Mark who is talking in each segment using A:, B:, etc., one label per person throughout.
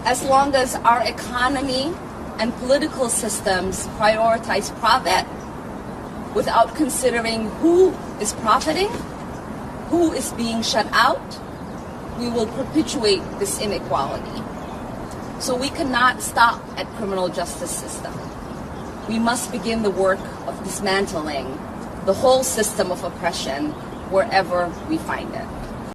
A: as long as our economy and political systems prioritize profit without considering who is profiting, who is being shut out, we will perpetuate this inequality. So we cannot stop at criminal justice system. We must begin the work of dismantling the whole system of oppression wherever we find it.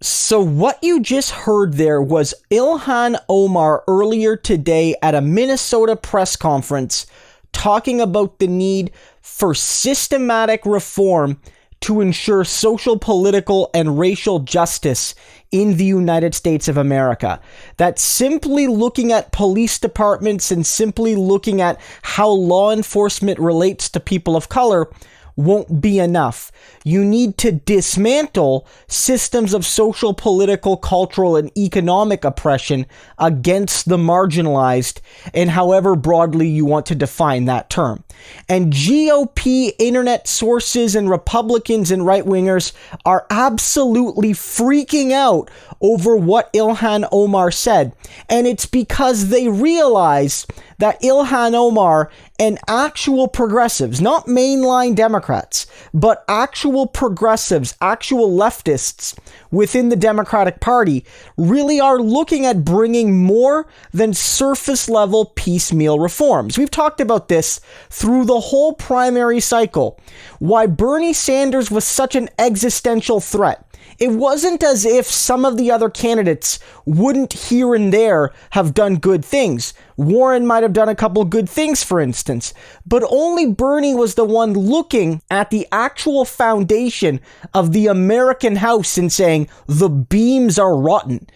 B: So what you just heard there was Ilhan Omar earlier today at a Minnesota press conference talking about the need for systematic reform to ensure social, political, and racial justice in the United States of America. That simply looking at police departments and simply looking at how law enforcement relates to people of color won't be enough. You need to dismantle systems of social, political, cultural, and economic oppression against the marginalized, and however broadly you want to define that term. And GOP internet sources and Republicans and right-wingers are absolutely freaking out over what Ilhan Omar said. And it's because they realize that Ilhan Omar and actual progressives, not mainline Democrats, but actual progressives, actual leftists within the Democratic Party really are looking at bringing more than surface level piecemeal reforms. We've talked about this through the whole primary cycle, why Bernie Sanders was such an existential threat. It wasn't as if some of the other candidates wouldn't here and there have done good things. Warren might have done a couple good things, for instance, but only Bernie was the one looking at the actual foundation of the American house and saying, the beams are rotten.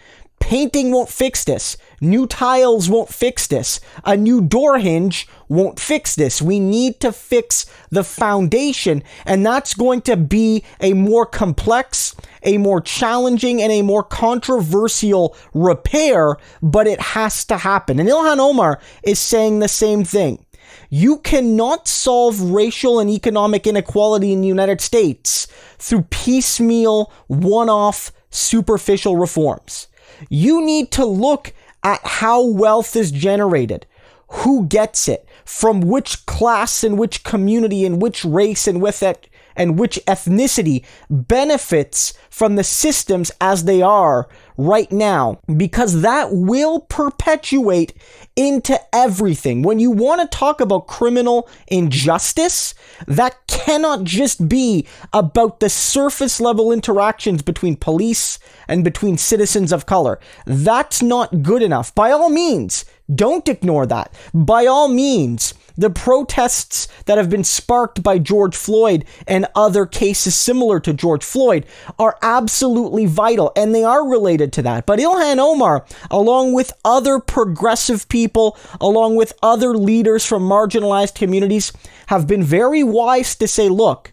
B: Painting won't fix this. New tiles won't fix this. A new door hinge won't fix this. We need to fix the foundation, and that's going to be a more complex, a more challenging, and a more controversial repair, but it has to happen. And Ilhan Omar is saying the same thing. You cannot solve racial and economic inequality in the United States through piecemeal, one-off, superficial reforms. You need to look at how wealth is generated, who gets it, from which class and which community and which race and with it and which ethnicity benefits from the systems as they are right now, because that will perpetuate into everything. When you want to talk about criminal injustice, that cannot just be about the surface level interactions between police and between citizens of color. That's not good enough. By all means, don't ignore that. By all means, the protests that have been sparked by George Floyd and other cases similar to George Floyd are absolutely vital, and they are related to that. But Ilhan Omar, along with other progressive people, along with other leaders from marginalized communities, have been very wise to say, look,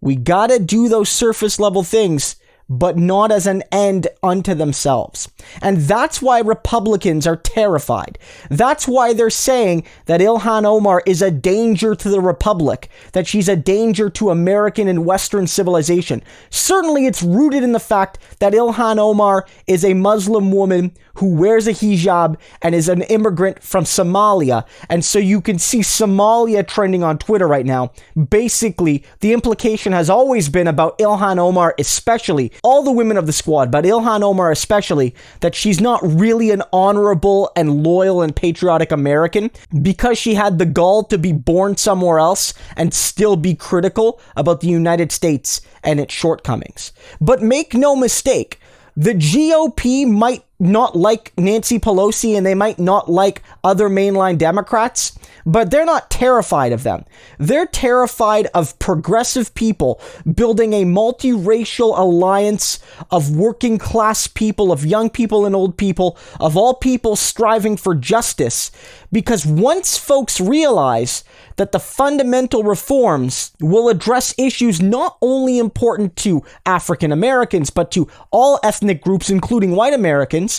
B: we gotta do those surface level things, but not as an end unto themselves. And that's why Republicans are terrified. That's why they're saying that Ilhan Omar is a danger to the Republic, that she's a danger to American and Western civilization. Certainly it's rooted in the fact that Ilhan Omar is a Muslim woman who wears a hijab and is an immigrant from Somalia. And so you can see Somalia trending on Twitter right now. Basically, the implication has always been about Ilhan Omar, especially all the women of the squad, but Ilhan Omar especially, that she's not really an honorable and loyal and patriotic American because she had the gall to be born somewhere else and still be critical about the United States and its shortcomings. But make no mistake, the GOP might not like Nancy Pelosi and they might not like other mainline Democrats, but they're not terrified of them. They're terrified of progressive people building a multiracial alliance of working class people, of young people and old people, of all people striving for justice. Because once folks realize that the fundamental reforms will address issues not only important to African Americans, but to all ethnic groups, including white Americans,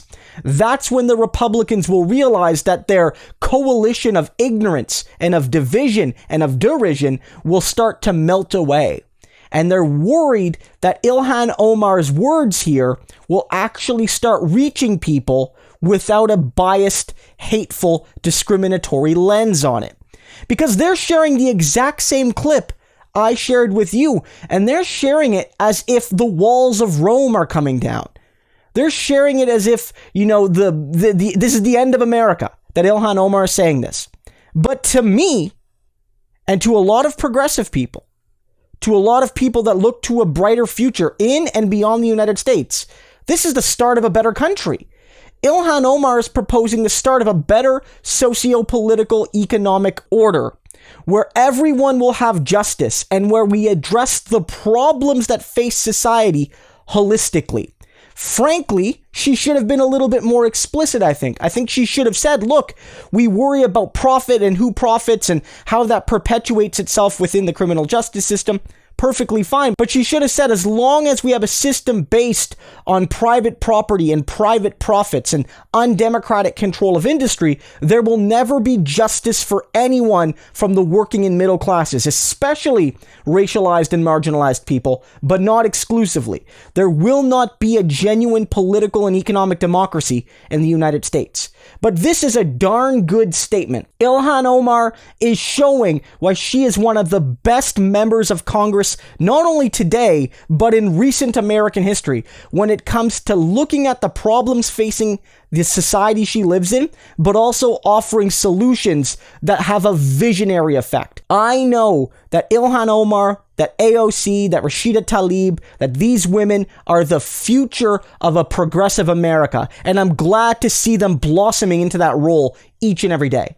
B: that's when the Republicans will realize that their coalition of ignorance and of division and of derision will start to melt away. And they're worried that Ilhan Omar's words here will actually start reaching people without a biased, hateful, discriminatory lens on it. Because they're sharing the exact same clip I shared with you, and they're sharing it as if the walls of Rome are coming down. They're sharing it as if, this is the end of America, that Ilhan Omar is saying this. But to me, and to a lot of progressive people, to a lot of people that look to a brighter future in and beyond the United States, this is the start of a better country. Ilhan Omar is proposing the start of a better socio-political economic order where everyone will have justice and where we address the problems that face society holistically. Frankly, she should have been a little bit more explicit, I think. I think she should have said, look, we worry about profit and who profits and how that perpetuates itself within the criminal justice system. Perfectly fine. But she should have said, as long as we have a system based on private property and private profits and undemocratic control of industry, there will never be justice for anyone from the working and middle classes, especially racialized and marginalized people, but not exclusively. There will not be a genuine political and economic democracy in the United States. But this is a darn good statement. Ilhan Omar is showing why she is one of the best members of Congress, not only today, but in recent American history, when it comes to looking at the problems facing the society she lives in, but also offering solutions that have a visionary effect. I know that Ilhan Omar, that AOC, that Rashida Tlaib, that these women are the future of a progressive America, and I'm glad to see them blossoming into that role each and every day.